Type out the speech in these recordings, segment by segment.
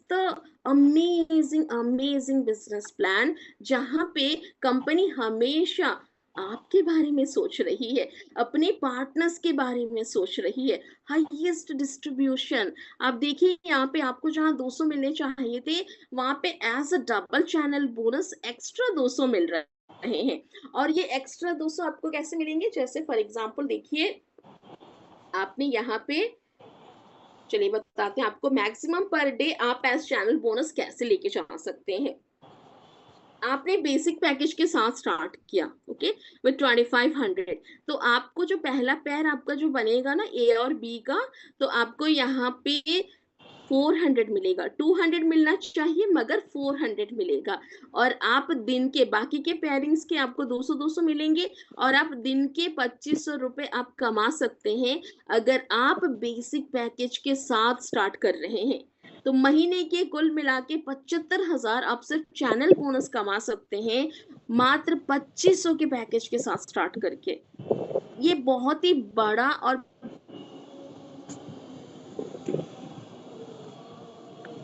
The amazing business plan, जहां पे company हमेशा आपके बारे में सोच रही है, अपने पार्टनर्स के बारे में सोच रही है। हाईएस्ट डिस्ट्रीब्यूशन, आप देखिए यहाँ पे आपको जहाँ 200 मिलने चाहिए थे, वहां पे as a double channel bonus extra 200 मिल रहे हैं। और ये एक्स्ट्रा 200 आपको कैसे मिलेंगे, जैसे फॉर एग्जांपल देखिए, आपने यहाँ पे, चलिए बताते हैं आपको मैक्सिमम पर डे आप एज चैनल बोनस कैसे लेके जा सकते हैं। आपने बेसिक पैकेज के साथ स्टार्ट किया, ओके, विद 2500। तो आपको जो पहला पेयर आपका जो बनेगा ना, ए और बी का, तो आपको यहाँ पे 400 मिलेगा। 200 मिलना चाहिए मगर 400 मिलेगा। और आप दिन के बाकी के पेयरिंग्स के आपको 200 मिलेंगे, और आप दिन के 2500 रुपए आप कमा सकते हैं अगर आप बेसिक पैकेज के साथ स्टार्ट कर रहे हैं। तो महीने के कुल मिला के 75,000 आप सिर्फ चैनल बोनस कमा सकते हैं, मात्र 2500 के पैकेज के साथ स्टार्ट करके। ये बहुत ही बड़ा, और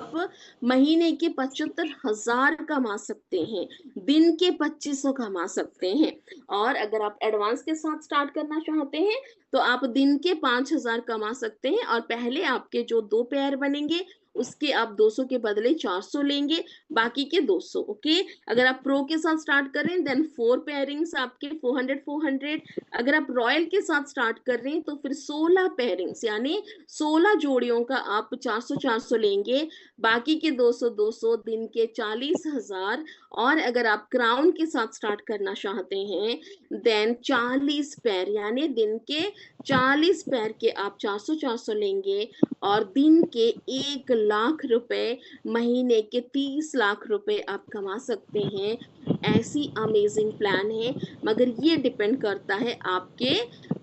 आप महीने के 75,000 कमा सकते हैं, दिन के 2500 कमा सकते हैं। और अगर आप एडवांस के साथ स्टार्ट करना चाहते हैं, तो आप दिन के 5,000 कमा सकते हैं, और पहले आपके जो 2 पेयर बनेंगे उसके आप 200 के बदले 400 लेंगे, बाकी के 200, ओके। अगर आप प्रो के साथ स्टार्ट कर रहे हैं, देन 4 पेयरिंग्स आपके 400। अगर आप रॉयल के साथ स्टार्ट कर रहे हैं, तो फिर 16 पेयरिंग्स यानी 16 जोड़ियों का आप 400 लेंगे, बाकी के 200 दिन के 40,000। और अगर आप क्राउन के साथ स्टार्ट करना चाहते हैं, देन 40 पैर यानी दिन के 40 पैर के आप 400 लेंगे, और दिन के 1 लाख रुपए, महीने के 30 लाख रुपए आप कमा सकते हैं। ऐसी अमेजिंग प्लान है, मगर ये डिपेंड करता है आपके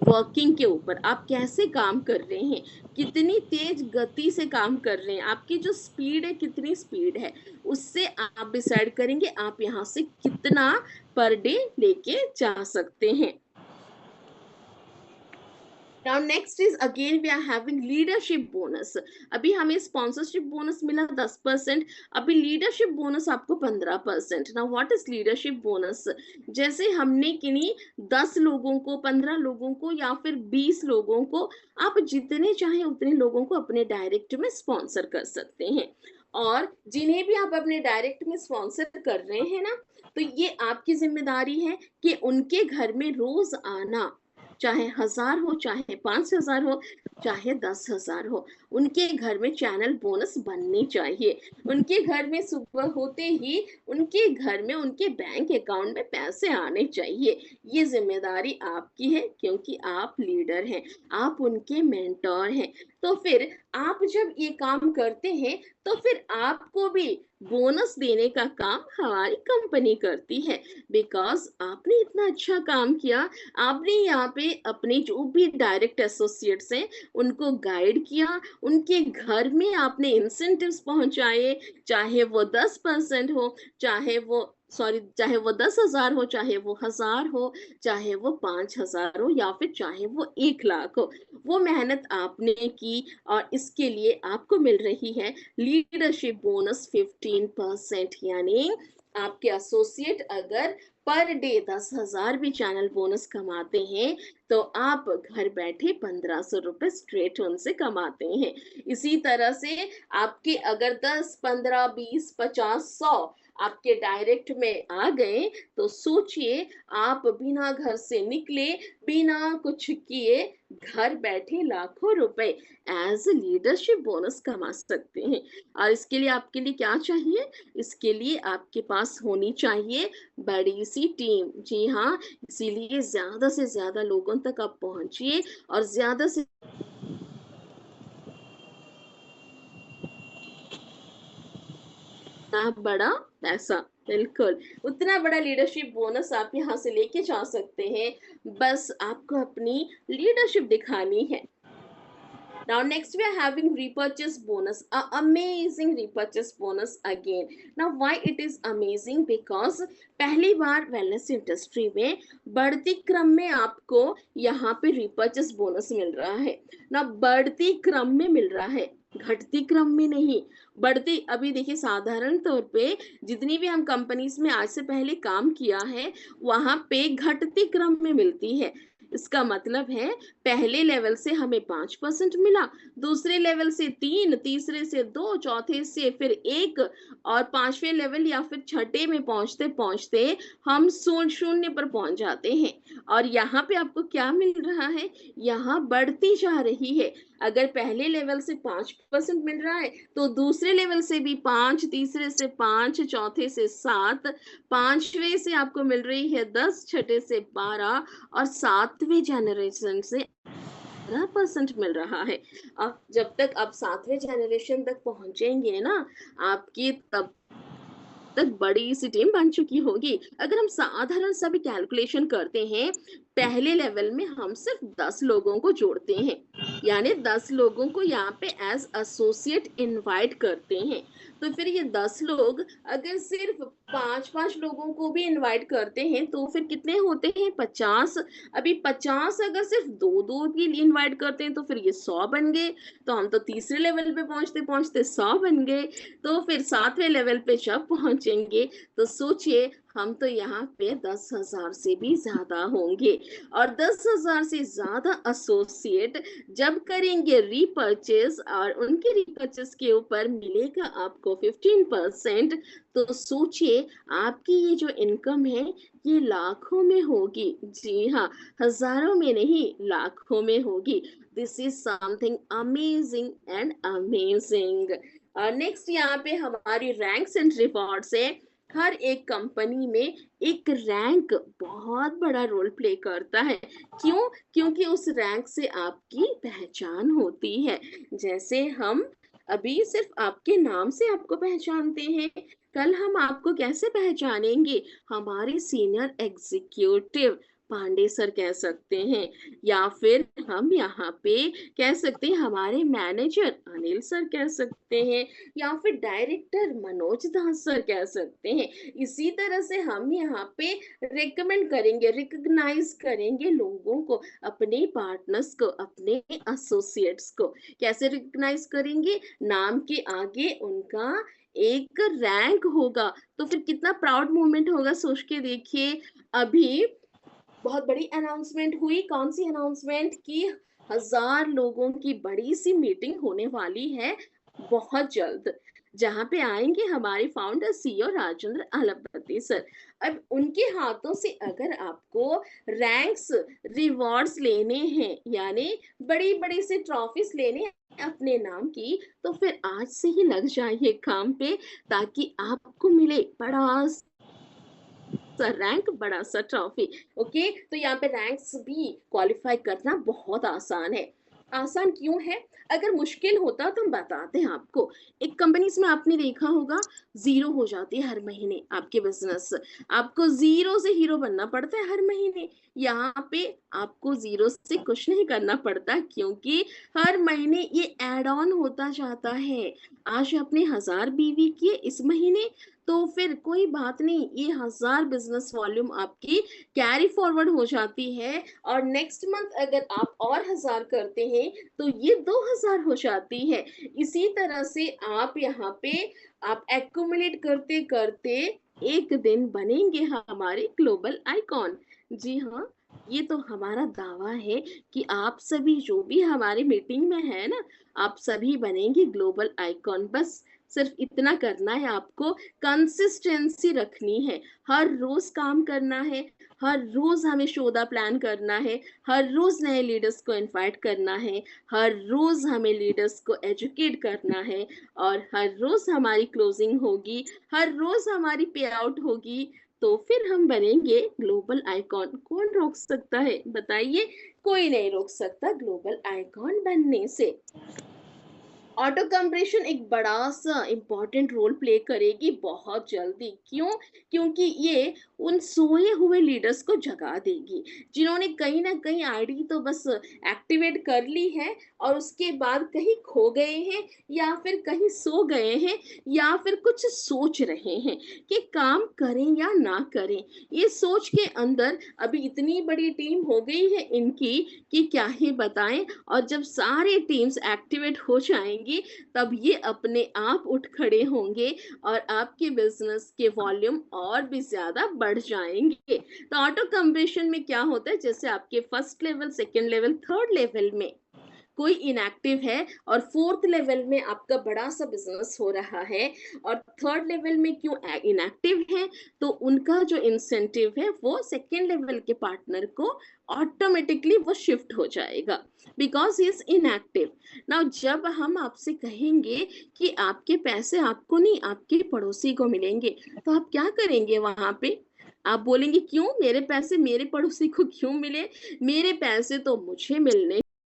वर्किंग के ऊपर, आप कैसे काम कर रहे हैं, कितनी तेज गति से काम कर रहे हैं, आपकी जो स्पीड है कितनी स्पीड है, उससे आप डिसाइड करेंगे आप यहाँ से कितना पर डे लेके जा सकते हैं। Now next is again we are having leadership bonus। अभी हमें स्पॉन्सरशिप बोनस मिला 10%, अभी लीडरशिप बोनस आपको 15%। Now what is leadership bonus, जैसे हमने किन्हीं 10 लोगों को, 15 लोगों को, या फिर 20 लोगों को, आप जितने चाहे उतने लोगों को अपने डायरेक्ट में स्पॉन्सर कर सकते हैं। और जिन्हें भी आप अपने डायरेक्ट में स्पॉन्सर कर रहे हैं ना, तो ये आपकी जिम्मेदारी है कि उनके घर में रोज आना, चाहे 1000 हो, चाहे 5,000 हो, चाहे 10,000 हो, उनके घर में चैनल बोनस बननी चाहिए। उनके घर में सुबह होते ही उनके घर में उनके बैंक अकाउंट में पैसे आने चाहिए। ये जिम्मेदारी आपकी है, क्योंकि आप लीडर हैं, आप उनके मेंटोर हैं। तो फिर आप जब ये काम करते हैं, तो फिर आपको भी बोनस देने का काम हमारी कंपनी करती है, बिकॉज आपने इतना अच्छा काम किया। आपने यहाँ पे अपने जो भी डायरेक्ट एसोसिएट्स हैं उनको गाइड किया, उनके घर में आपने इंसेंटिव्स पहुंचाए, चाहे वो 10% हो, चाहे वो 10,000 हो, चाहे वो 1,000 हो, चाहे वो 5,000 हो, या फिर चाहे वो 1 लाख हो, वो मेहनत आपने की, और इसके लिए आपको मिल रही है लीडरशिप बोनस 15%। यानी आपके एसोसिएट अगर पर डे 10,000 भी चैनल बोनस कमाते हैं, तो आप घर बैठे 1,500 रुपए स्ट्रेट उनसे कमाते हैं। इसी तरह से आपके अगर 10, 15, 20, 50, 100 आपके डायरेक्ट में आ गए, तो सोचिए आप बिना घर से निकले, बिना कुछ किए, घर बैठे लाखों रुपए एज लीडरशिप बोनस कमा सकते हैं। और इसके लिए आपके लिए क्या चाहिए, इसके लिए आपके पास होनी चाहिए बड़ी सी टीम। जी हाँ, इसीलिए ज्यादा से ज्यादा लोगों तक आप पहुंचिए, और ज्यादा से बड़ा पैसा, बिल्कुल उतना बड़ा लीडरशिप बोनस आप यहाँ से लेके जा सकते हैं। बस आपको अपनी लीडरशिप दिखानी है। Now next we are having repurchase bonus, a amazing repurchase bonus again। Now why it is amazing, because पहली बार वेलनेस इंडस्ट्री में बढ़ती क्रम में आपको यहाँ पे रिपर्चेस बोनस मिल रहा है ना, बढ़ती क्रम में मिल रहा है। घटती क्रम में नहीं, बढ़ती। अभी देखिए साधारण तौर पे जितनी भी हम कंपनीज़ में आज से पहले काम किया है, वहाँ पे घटती क्रम में मिलती है। इसका मतलब है पहले लेवल से हमें 5% मिला, दूसरे लेवल से 3, तीसरे से 2, चौथे से फिर 1 और 5वें लेवल या फिर छठे में पहुँचते-पहुँचते हम शून्य पर पहुँच जाते हैं। और यहाँ पे आपको क्या मिल रहा है? यहाँ बढ़ती जा रही है। अगर पहले लेवल से 5% मिल रहा है, तो दूसरे लेवल से भी 5, तीसरे से 5, चौथे से 7, 5वें से आपको मिल रही है 10, छठे से 12 और 7वें जनरेशन से 15% मिल रहा है। अब जब तक आप 7वें जनरेशन तक पहुँचेंगे ना, आपकी तब तक बड़ी सी टीम बन चुकी होगी। अगर हम साधारण सा भी कैलकुलेशन करते हैं, पहले लेवल में हम सिर्फ 10 लोगों को जोड़ते हैं, यानी 10 लोगों को यहाँ पे एज़ एसोसिएट इनवाइट करते हैं। तो फिर ये 10 लोग अगर सिर्फ 5-5 लोगों को भी इनवाइट करते हैं, तो फिर कितने होते हैं? 50। अभी 50 अगर सिर्फ 2-2 के लिए इनवाइट करते हैं, तो फिर ये 100 बन गए। तो हम तो तीसरे लेवल पे पहुँचते-पहुँचते 100 बन गए। तो फिर 7वें लेवल पे जब पहुँचेंगे, तो सोचिए हम तो यहाँ पे 10,000 से भी ज़्यादा होंगे और 10,000 से ज़्यादा एसोसिएट जब करेंगे रीपर्चेज़ और उनके रीपर्चेज़ के ऊपर मिलेगा आपको 15%, तो सोचिए आपकी ये जो इनकम है, ये लाखों में होगी। जी हाँ, हज़ारों में नहीं, लाखों में होगी। This is something amazing and amazing. Next यहाँ पे हमारी रैंक्स एंड रिवॉर्ड्स है। हर एक कंपनी में एक रैंक बहुत बड़ा रोल प्ले करता है। क्यों? क्योंकि उस रैंक से आपकी पहचान होती है। जैसे हम अभी सिर्फ आपके नाम से आपको पहचानते हैं, कल हम आपको कैसे पहचानेंगे? हमारे सीनियर एग्जीक्यूटिव पांडे सर कह सकते हैं, या फिर हम यहाँ पे कह सकते हैं हमारे मैनेजर अनिल सर कह सकते हैं, या फिर डायरेक्टर मनोज दास सर कह सकते हैं। इसी तरह से हम यहाँ पे रिकमेंड करेंगे, रिकॉग्नाइज करेंगे लोगों को, अपने पार्टनर्स को, अपने एसोसिएट्स को। कैसे रिकॉग्नाइज करेंगे? नाम के आगे उनका एक रैंक होगा। तो फिर कितना प्राउड मोमेंट होगा, सोच के देखिए। अभी बहुत बड़ी अनाउंसमेंट हुई। कौन सी अनाउंसमेंट? कि 1000 लोगों की बड़ी सी मीटिंग होने वाली है बहुत जल्द, जहाँ पे आएंगे हमारे फाउंडर सीईओ राजेंद्र अलपति सर। अब उनके हाथों से अगर आपको रैंक्स रिवॉर्ड्स लेने हैं, यानी बड़ी बड़ी से ट्रॉफीज लेने हैं अपने नाम की, तो फिर आज से ही लग जाइए काम पे, ताकि आपको मिले बड़ा सा रैंक, बड़ा सा ट्रॉफी। ओके, तो यहाँ पे रैंक्स भी क्वालिफाई करना बहुत आसान है। आसान क्यों है? अगर मुश्किल होता तो हम बताते हैं आपको। एक कंपनीज में आपने देखा होगा, जीरो हो जाती है हर महीने आपके बिजनेस। आपको जीरो से हीरो बनना पड़ता है हर महीने। यहाँ पे आपको जीरो से कुछ नहीं करना पड़ता, क्योंकि हर महीने ये एड ऑन होता जाता है। आज आपने 1000 बीवी किए इस महीने, तो फिर कोई बात नहीं, ये 1000 बिजनेस वॉल्यूम आपकी कैरी फॉरवर्ड हो जाती है। और नेक्स्ट मंथ अगर आप और 1000 करते हैं, तो ये 2000 हो जाती है। इसी तरह से आप यहाँ पे आप एक्यूमुलेट करते करते एक दिन बनेंगे हमारे ग्लोबल आइकॉन। जी हाँ, ये तो हमारा दावा है कि आप सभी जो भी हमारी मीटिंग में है ना, आप सभी बनेंगे ग्लोबल आइकॉन। बस सिर्फ इतना करना है आपको, कंसिस्टेंसी रखनी है, हर रोज काम करना है, हर रोज हमें शो द प्लान करना है, हर रोज नए लीडर्स को इनवाइट करना है, हर रोज हमें लीडर्स को एजुकेट करना है, और हर रोज हमारी क्लोजिंग होगी, हर रोज हमारी पे आउट होगी। तो फिर हम बनेंगे ग्लोबल आइकॉन। कौन रोक सकता है बताइए? कोई नहीं रोक सकता ग्लोबल आइकॉन बनने से। ऑटो कंप्रेशन एक बड़ा सा इम्पोर्टेंट रोल प्ले करेगी बहुत जल्दी। क्यों? क्योंकि ये उन सोए हुए लीडर्स को जगा देगी, जिन्होंने कहीं ना कहीं आईडी तो बस एक्टिवेट कर ली है और उसके बाद कहीं खो गए हैं, या फिर कहीं सो गए हैं, या फिर कुछ सोच रहे हैं कि काम करें या ना करें। ये सोच के अंदर अभी इतनी बड़ी टीम हो गई है इनकी कि क्या ही बताएं। और जब सारे टीम्स एक्टिवेट हो जाएंगे, करेंगी, तब ये अपने आप उठ खड़े होंगे और आपके बिजनेस के वॉल्यूम और भी ज्यादा बढ़ जाएंगे। तो ऑटो कंप्लीशन में क्या होता है, जैसे आपके first level, second level, third level में कोई इनएक्टिव है और फोर्थ लेवल में आपका बड़ा सा बिजनेस हो रहा है और थर्ड लेवल में क्यों इनएक्टिव है, तो उनका जो इंसेंटिव है वो सेकेंड लेवल के पार्टनर को ऑटोमेटिकली वो शिफ्ट हो जाएगा, because he is inactive. Now जब हम आपसे कहेंगे कि आपके पैसे आपको नहीं आपके पड़ोसी को मिलेंगे, तो आप क्या करेंगे वहां पे? आप बोलेंगे क्यों मेरे पैसे मेरे पड़ोसी को क्यों मिले, मेरे पैसे तो मुझे मिलने